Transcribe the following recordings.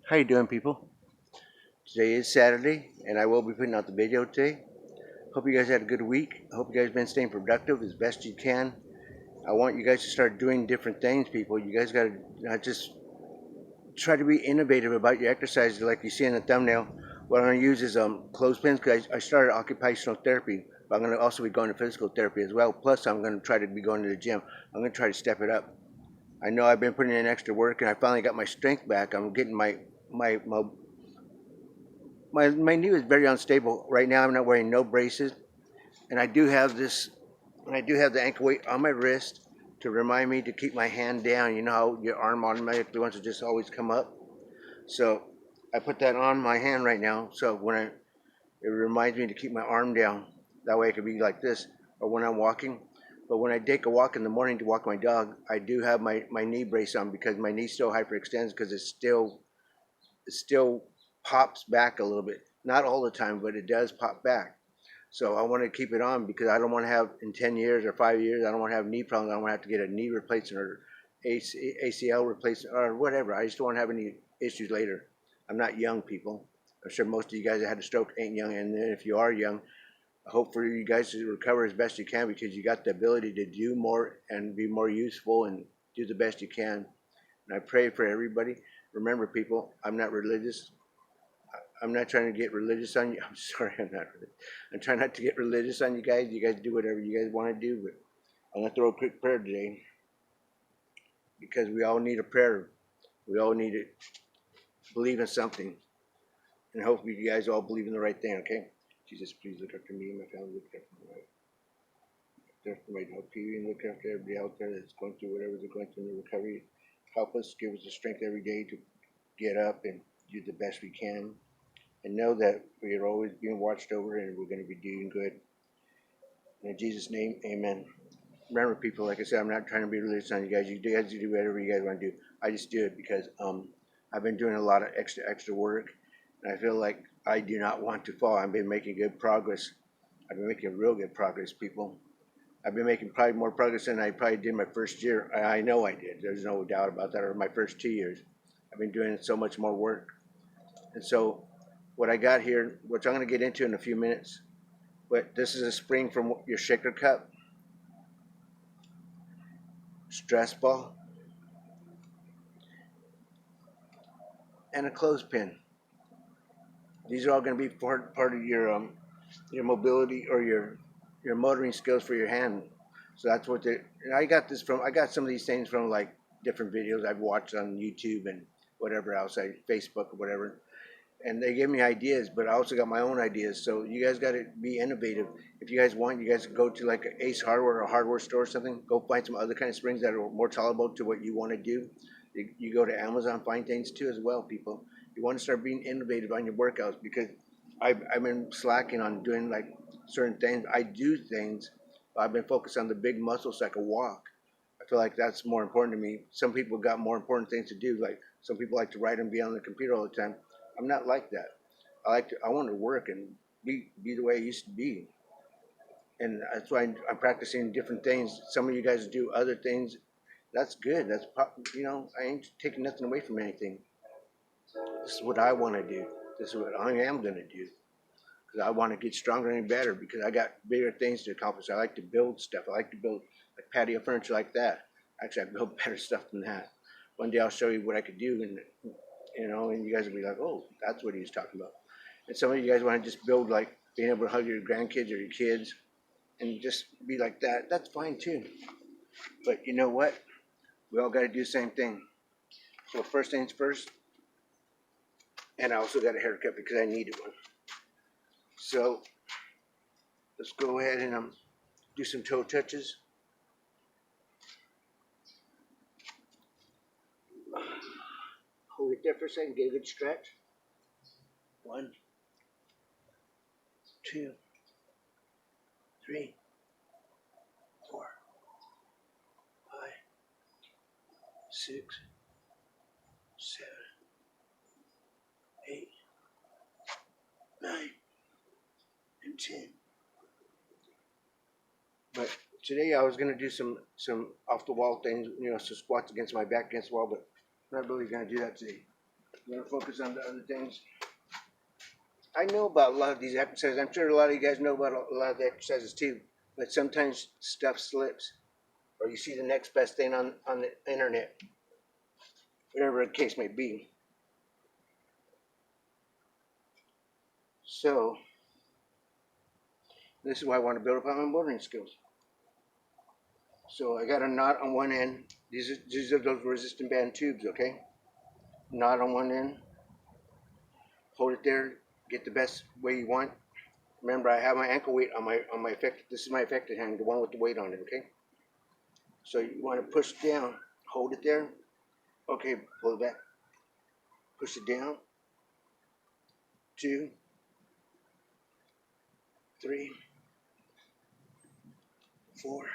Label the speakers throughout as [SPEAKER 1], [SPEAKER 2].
[SPEAKER 1] How you doing, people? Today is Saturday, and I will be putting out the video today. Hope you guys had a good week. I hope you guys been staying productive as best you can. I want you guys to start doing different things, people. You guys got to not just try to be innovative about your exercises, like you see in the thumbnail. What I'm going to use is clothespins because I started occupational therapy, but I'm going to also be going to physical therapy as well. Plus, I'm going to try to be going to the gym. I'm going to try to step it up. I know I've been putting in extra work, and I finally got my strength back. I'm getting my knee is very unstable right now. I'm not wearing no braces, and I do have the ankle weight on my wrist to remind me to keep my hand down. You know how your arm automatically wants to just always come up. So I put that on my hand right now. So it reminds me to keep my arm down. That way I can be like this, or when I'm walking. But when I take a walk in the morning to walk my dog, I do have my knee brace on because my knee still hyperextends because it still pops back a little bit. Not all the time, but it does pop back. So I want to keep it on because I don't want to have in 10 years or 5 years, I don't want to have knee problems. I don't want to have to get a knee replacement or ACL replacement or whatever. I just don't want to have any issues later. I'm not young, people. I'm sure most of you guys that had a stroke ain't young. And then if you are young, I hope for you guys to recover as best you can because you got the ability to do more and be more useful and do the best you can. And I pray for everybody. Remember, people, I'm not religious. I'm not trying to get religious on you. I'm sorry, I'm not. I'm trying not to get religious on you guys. You guys do whatever you guys want to do, but I'm gonna throw a quick prayer today because we all need a prayer. We all need to believe in something, and hopefully you guys all believe in the right thing. Okay? Jesus, please look after me and my family. Look after my wife. Look after my dog, Pee-wee, and look after everybody out there that's going through whatever they're going through in the recovery. Help us, give us the strength every day to get up and do the best we can. And know that we are always being watched over and we're going to be doing good. In Jesus' name, amen. Remember, people, like I said, I'm not trying to be religious on you guys. You guys do whatever you guys want to do. I just do it because I've been doing a lot of extra work, and I feel like I do not want to fall. I've been making good progress. I've been making real good progress, people. I've been making probably more progress than I probably did my first year. I know I did. There's no doubt about that. Or my first 2 years. I've been doing so much more work. And so what I got here, which I'm going to get into in a few minutes, but this is a spring from your shaker cup, stress ball, and a clothespin. These are all going to be part of your mobility or your motoring skills for your hand. So that's what they. I got this from. I got some of these things from like different videos I've watched on YouTube and whatever else, Facebook or whatever. And they give me ideas, but I also got my own ideas. So you guys got to be innovative. If you guys want, you guys can go to like an Ace Hardware or a hardware store or something. Go find some other kind of springs that are more tolerable to what you want to do. You go to Amazon, find things too as well, people. You want to start being innovative on your workouts because I've been slacking on doing like certain things. I do things, but I've been focused on the big muscles so I can walk. I feel like that's more important to me. Some people got more important things to do. Like some people like to write and be on the computer all the time. I'm not like that. I want to work and be the way I used to be, and that's why I'm practicing different things. Some of you guys do other things. That's good. I ain't taking nothing away from anything. This is what I want to do. This is what I am going to do because I want to get stronger and better because I got bigger things to accomplish. I like to build stuff. I like to build like patio furniture like that. Actually, I build better stuff than that. One day I'll show you what I could do, and and you guys will be like, oh, that's what he was talking about. And some of you guys want to just build like being able to hug your grandkids or your kids and just be like that. That's fine too. But you know what? We all got to do the same thing. So first things first, and I also got a haircut because I needed one. So let's go ahead and do some toe touches. Hold it there for a second, get a good stretch. 1, 2, 3, 4, 5, 6, 7, 8, 9, and 10. But today I was gonna do some off the wall things, some squats against my back against the wall, but I'm not really gonna do that today. I'm gonna focus on the other things. I know about a lot of these exercises. I'm sure a lot of you guys know about a lot of the exercises too. But sometimes stuff slips, or you see the next best thing on the internet, whatever the case may be. So this is why I want to build up on my motoring skills. So I got a knot on one end. These are those resistant band tubes, okay? Knot on one end. Hold it there. Get the best way you want. Remember, I have my ankle weight on my effective. This is my effective hand, the one with the weight on it, okay? So you want to push down. Hold it there. Okay, pull it back. Push it down. 2, 3, 4,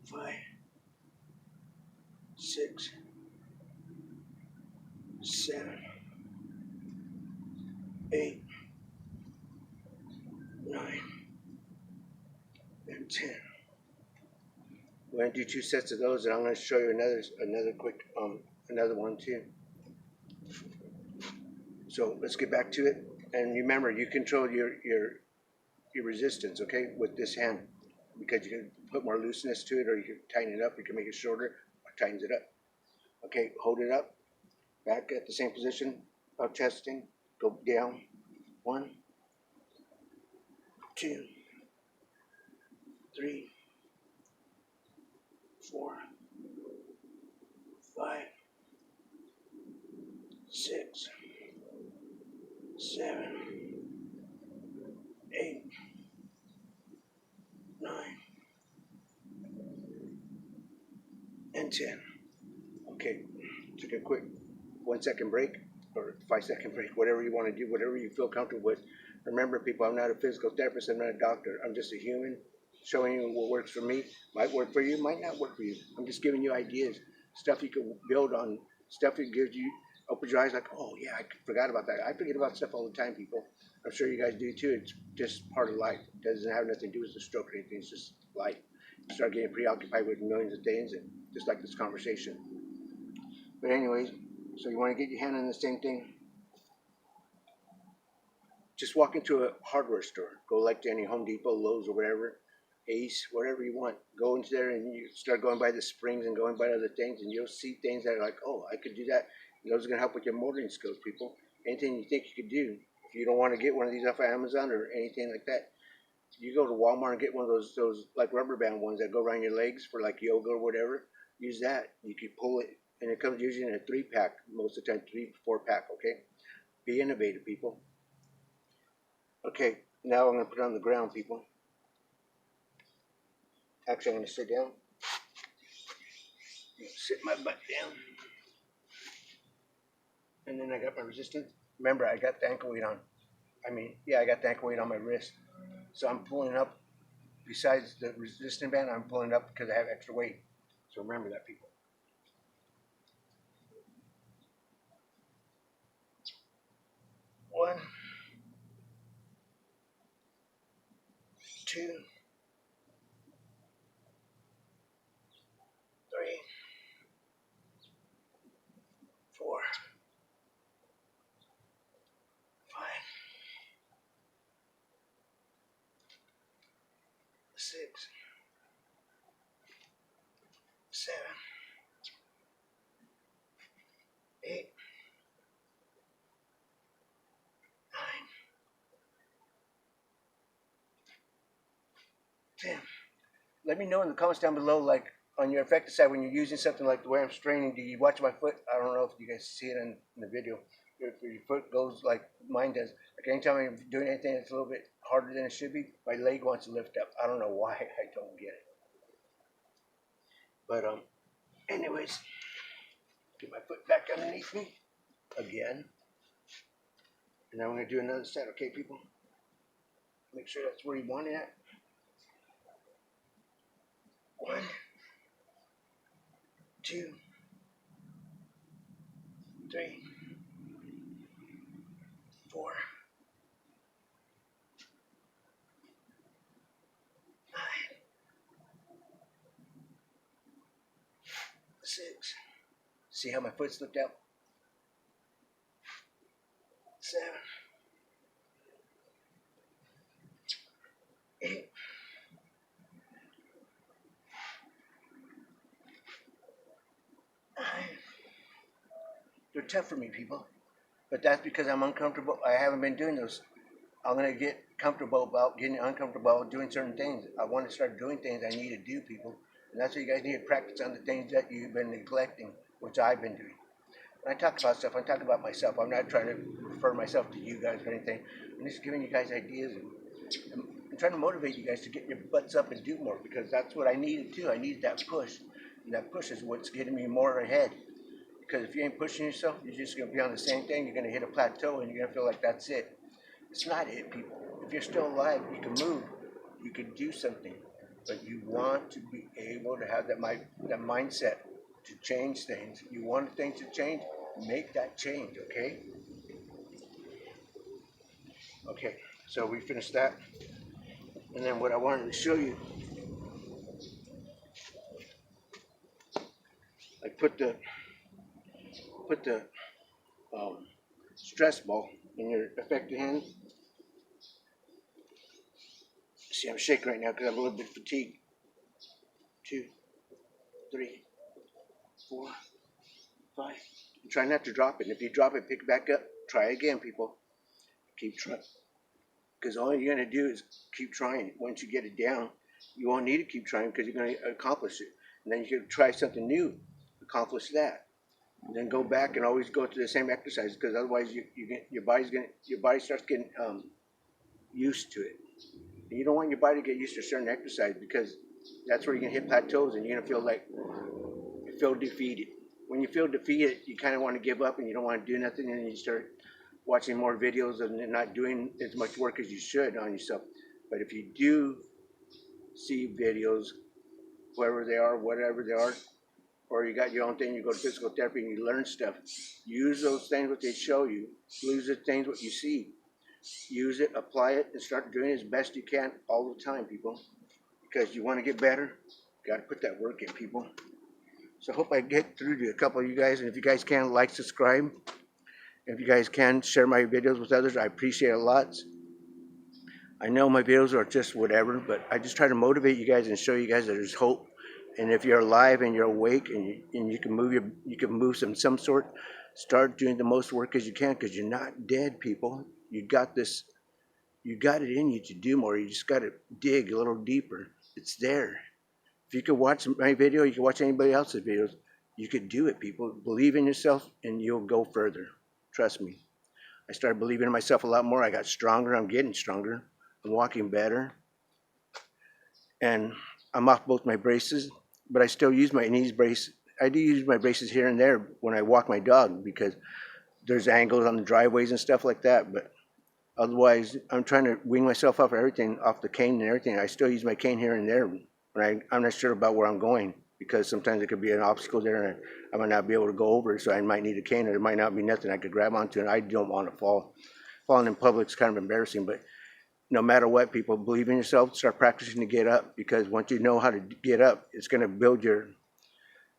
[SPEAKER 1] 5, 6, 7, 8, 9, and 10. We're gonna do 2 sets of those, and I'm gonna show you another quick another one too. So let's get back to it. And remember, you control your resistance, okay, with this hand, because you can put more looseness to it, or you can tighten it up. You can make it shorter, or tightens it up. Okay, hold it up, back at the same position of testing. Go down. 1, 2, 3, 4, 5, 6, 7, 8, 9, and 10. Okay, take a quick 1-second break, or 5-second break, whatever you want to do, whatever you feel comfortable with. Remember, people, I'm not a physical therapist, I'm not a doctor. I'm just a human showing you what works for me. Might work for you, might not work for you. I'm just giving you ideas, stuff you can build on, stuff that gives you, open your eyes like, oh yeah, I forgot about that. I forget about stuff all the time, people. I'm sure you guys do too. It's just part of life. It doesn't have nothing to do with the stroke or anything. It's just life. You start getting preoccupied with millions of things, and just like this conversation. But anyways, so you want to get your hand on the same thing. Just walk into a hardware store. Go like to any Home Depot, Lowe's, or whatever, Ace, whatever you want. Go into there and you start going by the springs and going by other things, and you'll see things that are like, oh, I could do that. And those are going to help with your motoring skills, people. Anything you think you could do. If you don't want to get one of these off of Amazon or anything like that, you go to Walmart and get one of those like rubber band ones that go around your legs for like yoga or whatever. Use that. You can pull it, and it comes usually in a 3-pack most of the time, 3-4-pack. Okay, be innovative, people. Okay, now I'm gonna put it on the ground, people. Actually, I'm gonna sit down. Sit my butt down, and then I got my resistance. Remember, I got the ankle weight on. I got the ankle weight on my wrist, so I'm pulling up. Besides the resistance band, I'm pulling up because I have extra weight. So remember that, people. 1, 2, 3, 4, 5, 6, 7, 8, 9, 10. Let me know in the comments down below, like on your effective side, when you're using something like the way I'm straining, do you watch my foot? I don't know if you guys see it in the video. If your foot goes like mine does, like anytime I'm doing anything that's a little bit harder than it should be, my leg wants to lift up. I don't know why. I don't get it. But anyways, get my foot back underneath me again, and now I'm gonna do another set. Okay, people, make sure that's where you want it at. 1, 2, 3, 4, 5, 6. See how my foot slipped out? 7, 8. They're tough for me, people. But that's because I'm uncomfortable. I haven't been doing those. I'm going to get comfortable about getting uncomfortable about doing certain things. I want to start doing things I need to do, people. And that's what you guys need to practice on the things that you've been neglecting, which I've been doing. When I talk about stuff, I'm talking about myself. I'm not trying to refer myself to you guys or anything. I'm just giving you guys ideas. And I'm trying to motivate you guys to get your butts up and do more because that's what I needed too. I needed that push. And that push is what's getting me more ahead. Because if you ain't pushing yourself, you're just going to be on the same thing. You're going to hit a plateau and you're going to feel like that's it. It's not it, people. If you're still alive, you can move. You can do something. But you want to be able to have that mindset to change things. You want things to change, make that change, okay? Okay, so we finished that. And then what I wanted to show you, I put the stress ball in your affected hand. See, I'm shaking right now because I'm a little bit fatigued. 2, 3, 4, 5. Try not to drop it. If you drop it, pick it back up. Try again, people. Keep trying. Because all you're going to do is keep trying. Once you get it down, you won't need to keep trying because you're going to accomplish it. And then you can try something new, accomplish that. And then go back and always go through the same exercise because otherwise your body starts getting used to it. And you don't want your body to get used to a certain exercise because that's where you're going to hit plateaus and you're going to feel defeated. When you feel defeated, you kind of want to give up and you don't want to do nothing, and then you start watching more videos and not doing as much work as you should on yourself. But if you do see videos, wherever they are, whatever they are, or you got your own thing, you go to physical therapy and you learn stuff, use those things what they show you, use the things what you see, use it, apply it, and start doing it as best you can all the time, people. Because you want to get better, you got to put that work in, people. So I hope I get through to a couple of you guys, and if you guys can, like, subscribe. If you guys can, share my videos with others. I appreciate it a lot. I know my videos are just whatever, but I just try to motivate you guys and show you guys that there's hope. And if you're alive and you're awake and you can move some sort, start doing the most work as you can because you're not dead, people. You got this. You got it in you to do more. You just got to dig a little deeper. It's there. If you could watch my video, you can watch anybody else's videos. You could do it, people. Believe in yourself and you'll go further. Trust me. I started believing in myself a lot more. I got stronger. I'm getting stronger. I'm walking better. And I'm off both my braces, but I still use my knees brace. I do use my braces here and there when I walk my dog because there's angles on the driveways and stuff like that. But otherwise, I'm trying to wing myself off everything, off the cane and everything. I still use my cane here and there when I'm not sure about where I'm going because sometimes it could be an obstacle there and I might not be able to go over it, so I might need a cane or there might not be nothing I could grab onto, and I don't want to fall. Falling in public is kind of embarrassing, but no matter what, people, believe in yourself, start practicing to get up because once you know how to get up, it's going to build your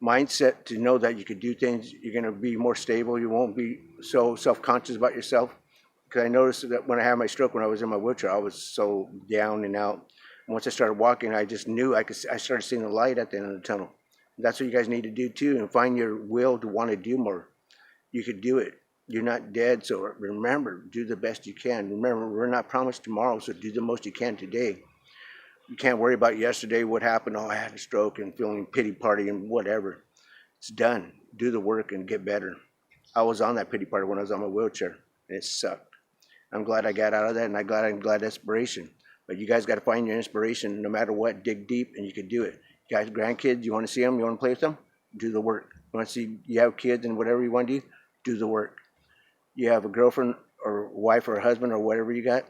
[SPEAKER 1] mindset to know that you could do things. You're going to be more stable. You won't be so self-conscious about yourself. Because I noticed that when I had my stroke, when I was in my wheelchair, I was so down and out. Once I started walking, I just knew I started seeing the light at the end of the tunnel. That's what you guys need to do too, and find your will to want to do more. You could do it. You're not dead, so remember, do the best you can. Remember, we're not promised tomorrow, so do the most you can today. You can't worry about yesterday, what happened, oh, I had a stroke and feeling pity party and whatever. It's done. Do the work and get better. I was on that pity party when I was on my wheelchair, and it sucked. I'm glad I got out of that, and I'm glad inspiration. But you guys got to find your inspiration no matter what. Dig deep, and you can do it. You guys, grandkids, you want to see them? You want to play with them? Do the work. You want to see, you have kids and whatever you want to do the work. You have a girlfriend or wife or a husband or whatever you got,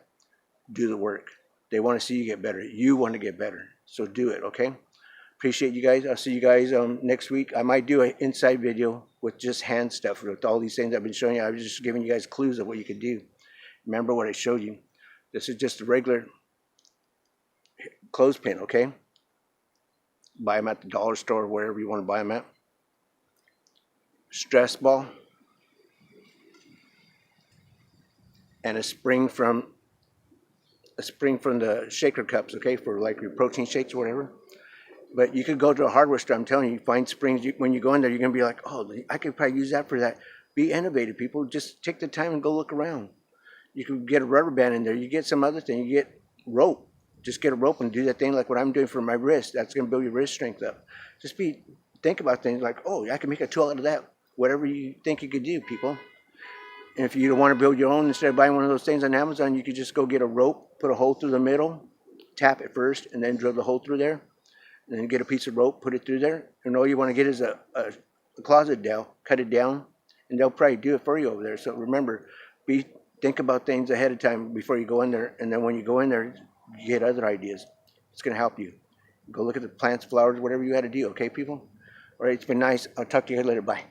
[SPEAKER 1] do the work. They want to see you get better. You want to get better. So do it, okay? Appreciate you guys. I'll see you guys next week. I might do an inside video with just hand stuff with all these things I've been showing you. I was just giving you guys clues of what you could do. Remember what I showed you. This is just a regular clothespin, okay? Buy them at the dollar store, wherever you want to buy them at. Stress ball. and a spring from the shaker cups, okay, for like your protein shakes or whatever. But you could go to a hardware store. I'm telling you, find springs. When you go in there, you're gonna be like, oh, I could probably use that for that. Be innovative, people. Just take the time and go look around. You could get a rubber band in there. You get some other thing. You get rope. Just get a rope and do that thing like what I'm doing for my wrist. That's gonna build your wrist strength up. Just think about things like, oh, I can make a tool out of that. Whatever you think you could do, people. And if you don't want to build your own, instead of buying one of those things on Amazon, you could just go get a rope, put a hole through the middle, tap it first, and then drill the hole through there. And then get a piece of rope, put it through there. And all you want to get is a closet dowel, cut it down, and they'll probably do it for you over there. So remember, think about things ahead of time before you go in there. And then when you go in there, you get other ideas. It's going to help you. Go look at the plants, flowers, whatever you had to do, okay, people? All right, it's been nice. I'll talk to you later. Bye.